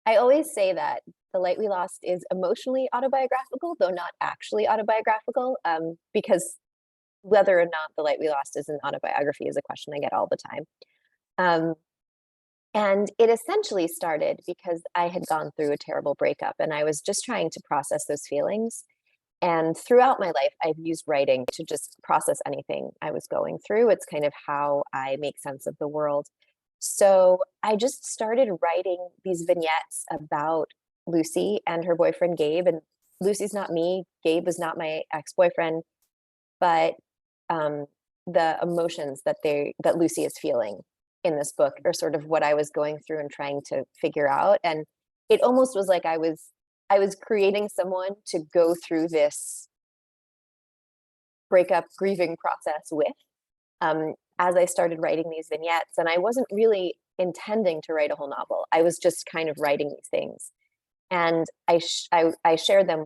I always say that The Light We Lost is emotionally autobiographical, though not actually autobiographical, because whether or not The Light We Lost is an autobiography is a question I get all the time. Um, and it essentially started because I had gone through a terrible breakup and I was just trying to process those feelings. And throughout my life, I've used writing to just process anything I was going through. It's kind of how I make sense of the world. So I just started writing these vignettes about Lucy and her boyfriend Gabe. And Lucy's not me, Gabe was not my ex-boyfriend, but um, the emotions that Lucy is feeling in this book are sort of what I was going through and trying to figure out. And it almost was like I was creating someone to go through this breakup grieving process with, as I started writing these vignettes. And I wasn't really intending to write a whole novel. I was just kind of writing these things. And I shared them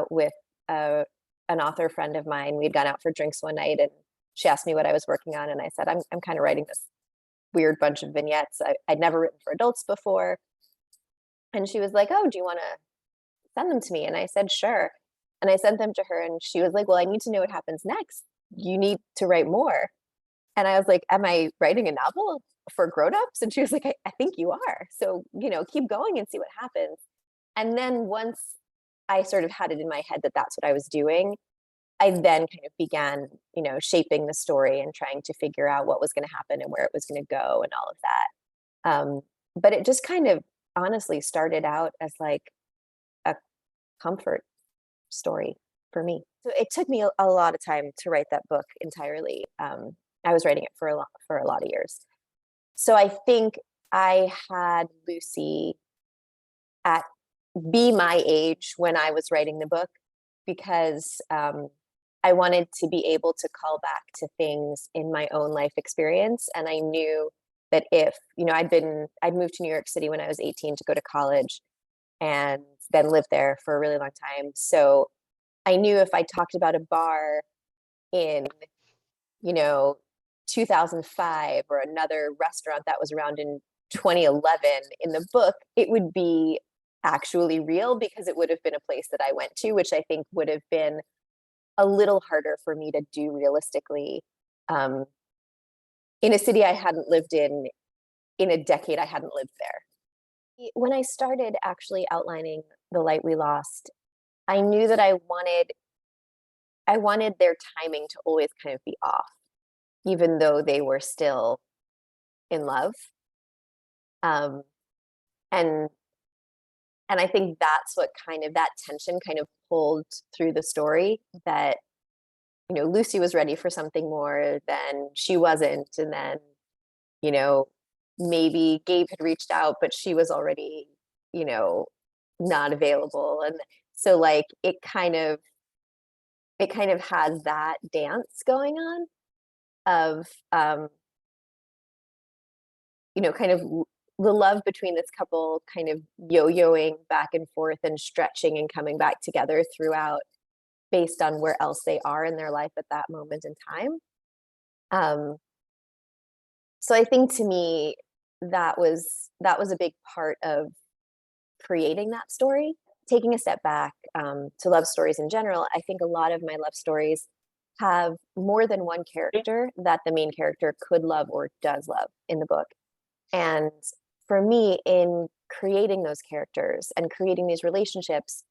with an author friend of mine. We'd gone out for drinks one night and she asked me what I was working on. And I said, I'm kind of writing this weird bunch of vignettes. I'd never written for adults before. And she was like, oh, do you want to send them to me? And I said, sure. And I sent them to her and she was like, well, I need to know what happens next. You need to write more. And I was like, am I writing a novel for grown-ups? And she was like, I think you are. So, keep going and see what happens. And then once I sort of had it in my head that that's what I was doing, I then kind of began, shaping the story and trying to figure out what was going to happen and where it was going to go and all of that. But it just kind of honestly started out as like a comfort story for me. So it took me a lot of time to write that book entirely. I was writing it for a lot of years. So I think I had Lucy at be my age when I was writing the book because I wanted to be able to call back to things in my own life experience. And I knew that if, I'd moved to New York City when I was 18 to go to college and then lived there for a really long time. So I knew if I talked about a bar in, you know, 2005 or another restaurant that was around in 2011 in the book, it would be actually real because it would have been a place that I went to, which I think would have been a little harder for me to do realistically um, in a city I hadn't lived in a decade I hadn't lived there. When I started actually outlining The Light We Lost, I knew that I wanted their timing to always kind of be off, even though they were still in love. Um, and and I think that's what that tension kind of pulled through the story that, Lucy was ready for something more, then she wasn't, and then, you know, maybe Gabe had reached out, but she was already, you know, not available. And so like it kind of has that dance going on of kind of the love between this couple kind of yo-yoing back and forth and stretching and coming back together throughout based on where else they are in their life at that moment in time. Um, so I think to me that was a big part of creating that story. Taking a step back to love stories in general, I think a lot of my love stories have more than one character that the main character could love or does love in the book. And for me, in creating those characters and creating these relationships,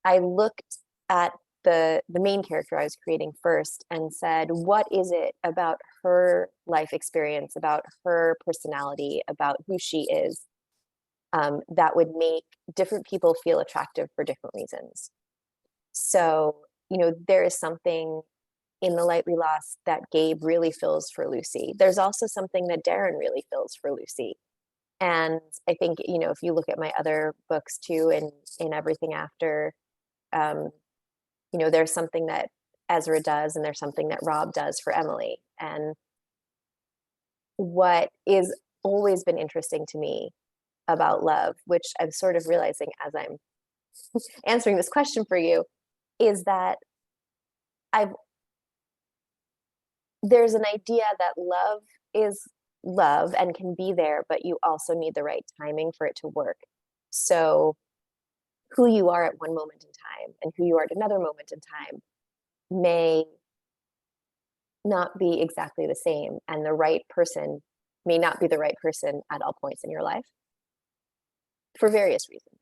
I looked at the main character I was creating first and said, what is it about her life experience, about her personality, about who she is, that would make different people feel attractive for different reasons? So, there is something in The Light We Lost that Gabe really feels for Lucy. There's also something that Darren really feels for Lucy. And I think, if you look at my other books too, and in Everything After, um, there's something that Ezra does and there's something that Rob does for Emily. And what is always been interesting to me about love, which I'm sort of realizing as I'm answering this question for you, is that I've there's an idea that love is love and can be there, but you also need the right timing for it to work. So who you are at one moment in time and who you are at another moment in time may not be exactly the same, and the right person may not be the right person at all points in your life for various reasons.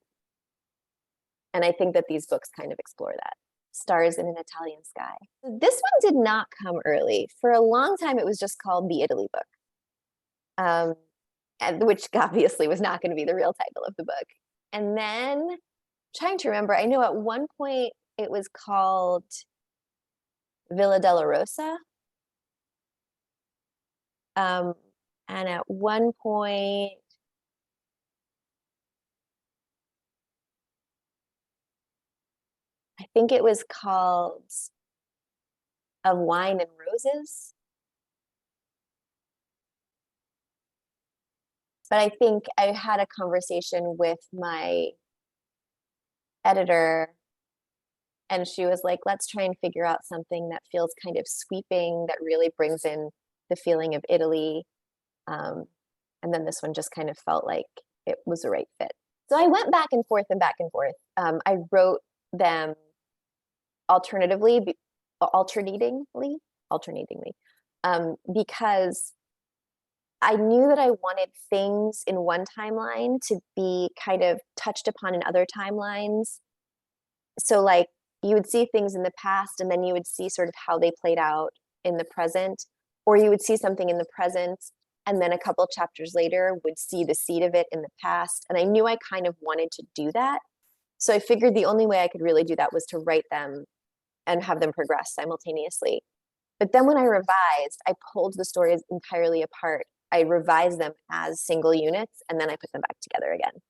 And I think that these books kind of explore that. Stars in an Italian Sky. This one did not come early. For a long time, it was just called the Italy book, which obviously was not going to be the real title of the book. And then, trying to remember, I know at one point it was called Villa della Rosa. And at one point, I think it was called Of Wine and Roses. But I think I had a conversation with my editor, and she was like, let's try and figure out something that feels kind of sweeping, that really brings in the feeling of Italy. And then this one just kind of felt like it was the right fit. So I went back and forth and back and forth. I wrote them alternatingly, because I knew that I wanted things in one timeline to be kind of touched upon in other timelines. So like you would see things in the past and then you would see sort of how they played out in the present, or you would see something in the present and then a couple chapters later would see the seed of it in the past. And I knew I kind of wanted to do that. So I figured the only way I could really do that was to write them and have them progress simultaneously. But then when I revised, I pulled the stories entirely apart. I revised them as single units and then I put them back together again.